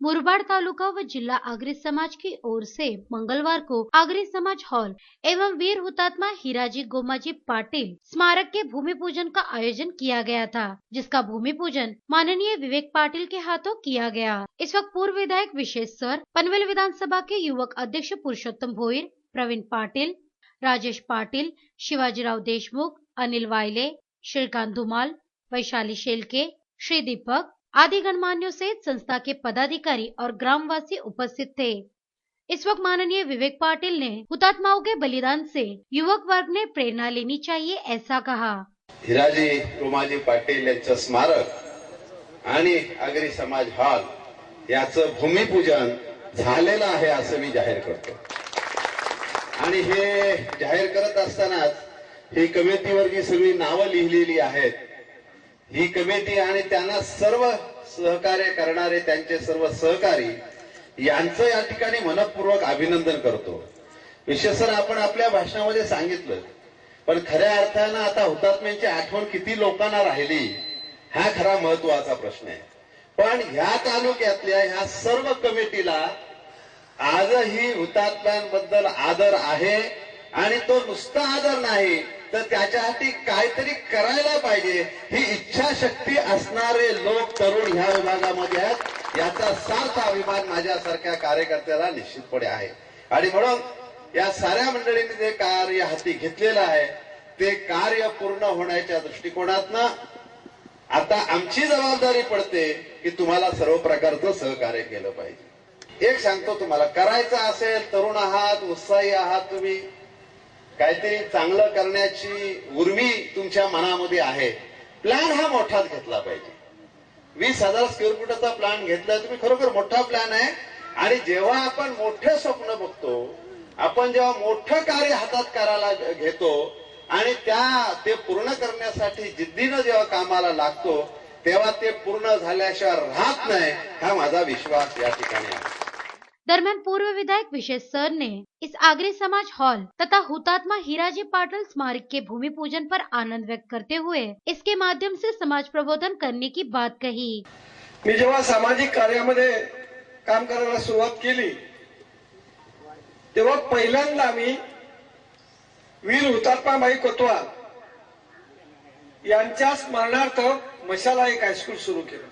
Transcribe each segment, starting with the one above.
मुरबाड तालुका व जिला आगरी समाज की ओर से मंगलवार को आगरी समाज हॉल एवं वीर हुतात्मा हीराजी गोमाजी पाटिल स्मारक के भूमि पूजन का आयोजन किया गया था, जिसका भूमि पूजन माननीय विवेक पाटिल के हाथों किया गया। इस वक्त पूर्व विधायक विशेष सर, पनवेल विधानसभा के युवक अध्यक्ष पुरुषोत्तम भोईर, प्रवीण पाटिल, राजेश पाटिल, शिवाजीराव देशमुख, अनिल वायले, श्रीकांत धुमाल, वैशाली शेलके, श्री दीपक आदि गणमान्यों सहित संस्था के पदाधिकारी और ग्रामवासी उपस्थित थे। इस वक्त माननीय विवेक पाटिल ने हुतात्माओं के बलिदान से युवक वर्ग ने प्रेरणा लेनी चाहिए, ऐसा कहा। हिराजी गोमाजी पाटील यांचं स्मारक आणि आगरी समाज हॉल याचं भूमिपूजन झालेलं आहे असं मी जाहीर करतो। आणि हे जाहीर करत असतानाच ही कमिटीवर जी सगळी नावं लिहिलेली आहेत, ही कमिटी आणि त्यांना सर्व सहकार्य करणारे त्यांचे सर्व सहकारी यांचं या ठिकाणी मनपूर्वक अभिनंदन करतो। विशेष आपण आपल्या भाषणामध्ये सांगितलं, पण खऱ्या अर्थानं आता हुतात्म्यांची आठवण किती लोकांना राहिली हा खरा महत्त्वाचा प्रश्न आहे। पण ह्या तालुक्यातल्या ह्या सर्व कमिटीला आजही हुतात्म्यांबद्दल आदर आहे आणि तो नुसता आदर नाही तर त्याच्यासाठी काहीतरी करायला पाहिजे ही इच्छाशक्ती असणारे लोक तरुण ह्या विभागामध्ये आहेत, याचा सार्थ अभिमान माझ्यासारख्या कार्यकर्त्याला निश्चितपणे आहे। आणि म्हणून या साऱ्या मंडळींनी जे कार्य हाती घेतलेलं आहे ते कार्य पूर्ण होण्याच्या दृष्टिकोनातनं आता आमची जबाबदारी पडते की तुम्हाला सर्व प्रकारचं सहकार्य केलं पाहिजे। एक सांगतो तुम्हाला, करायचं असेल, तरुण आहात, उत्साही आहात, तुम्ही काहीतरी चांगलं करण्याची उर्मी तुमच्या मनामध्ये आहे, प्लॅन हा मोठाच घेतला पाहिजे। 20,000 स्क्वेअर फुटाचा प्लॅन घेतला, तुम्ही खरोखर मोठा प्लॅन आहे। आणि जेव्हा आपण मोठे स्वप्न बघतो, आपण जेव्हा मोठं कार्य हातात करायला घेतो आणि ते पूर्ण करण्यासाठी जिद्दीनं जेव्हा कामाला लागतो तेव्हा ते पूर्ण झाल्याशिवाय राहत नाही, हा माझा विश्वास या ठिकाणी आहे। दरम्यान पूर्व विधायक विशेष सर ने इस आगरी समाज हॉल तथा हुतात्मा हीराजी पाटिल स्मारक के भूमि पूजन पर आनंद व्यक्त करते हुए इसके माध्यम से समाज प्रबोधन करने की बात कही। मी जेव्हा सामाजिक कार्यामध्ये काम करायला सुरुवात केली तेव्हा पहिल्यांदा आम्ही वीर हुतात्माबाई कोतवाल यांच्या स्मरणार्थ मशाला एक हायस्कूल सुरू केलं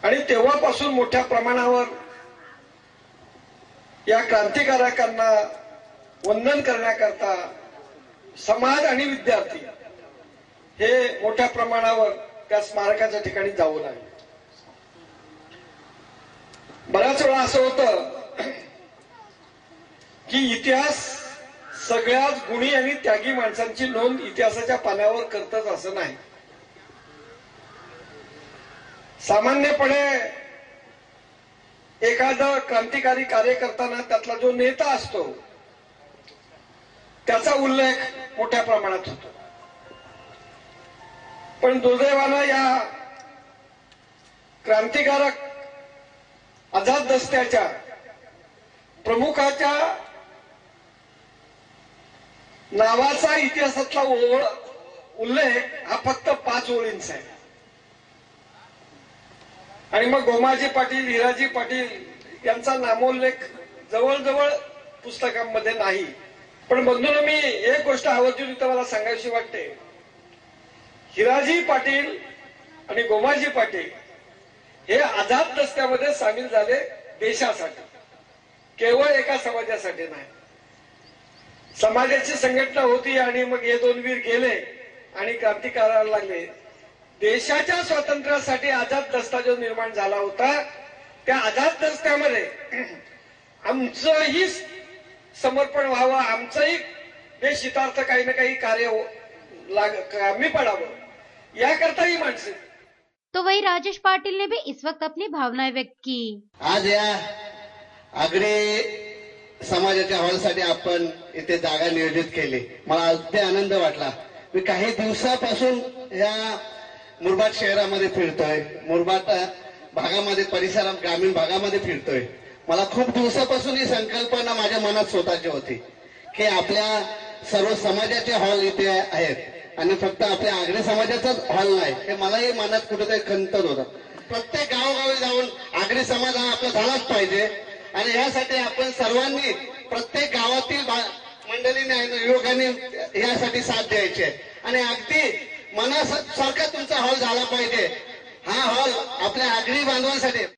आणि तेव्हापासून मोठ्या प्रमाणावर या क्रांतिकारकांना वंदन करण्याकरता समाज आणि विद्यार्थी हे मोठ्या प्रमाणावर त्या स्मारकाच्या ठिकाणी जाऊ लागले। बऱ्याच वेळा असं होतं की इतिहास सगळ्याच गुणी आणि त्यागी माणसांची नोंद इतिहासाच्या पानावर करतच असं नाही। सामान्यपणे एखादा क्रांतिकारी कार्य करताना त्यातला जो नेता असतो त्याचा उल्लेख मोठ्या प्रमाणात होतो, पण दुर्दैवानं या क्रांतिकारक आझाद दस्त्याच्या प्रमुखाच्या नावाचा इतिहासातला उल्लेख हा फक्त 5 ओळींचा आहे। आणि मग गोमाजी पाटील, हिराजी पाटील यांचा नामोल्लेख जवळजवळ पुस्तकांमध्ये नाही। पण बंधूंनो, मी एक गोष्ट आवर्जून इथं मला सांगायची वाटते, हिराजी पाटील आणि गोमाजी पाटील हे आझाद दस्त्यामध्ये सामील झाले देशासाठी, केवळ एका समाजासाठी नाही। समाजाची संघटना होती आणि मग हे 2 वीर गेले आणि क्रांती करायला लागले। देशाच्या स्वातंत्र्यासाठी आझाद दस्ता जो निर्माण झाला होता त्या आझाद दस्त्यामध्ये आमचंही समर्पण व्हावं, आमचंही देशहितार्थ काही ना काही कार्य कामी पडावं याकरता ही माणसं। तो वही राजेश पाटिल ने भी इस वक्त अपनी भावनाएं व्यक्त की। आज या आगरी समाजाच्या हॉलसाठी आपण इथे जागा नियोजित केली, मला अगदी आनंद वाटला। मी काही दिवसापासून या मुरबाड शहरामध्ये फिरतोय, मुरबाड भागामध्ये परिसरात ग्रामीण भागामध्ये फिरतोय। मला खूप दिवसापासून ही संकल्पना माझ्या मनात स्वतःची होती की आपल्या सर्व समाजाचे हॉल इथे आहेत आणि फक्त आपल्या आगरी समाजाचाच हॉल नाही, हे मलाही मनात कुठेतरी खंतत होतं। प्रत्येक गावोगावी जाऊन आगरी समाज हा आपला झालाच पाहिजे आणि यासाठी आपण सर्वांनी प्रत्येक गावातील मंडळीने आणि युवकांनी यासाठी साथ द्यायची आहे आणि अगदी मनासारखा तुमचा हॉल झाला पाहिजे. हा हॉल आपल्या आगरी बांधवांसाठी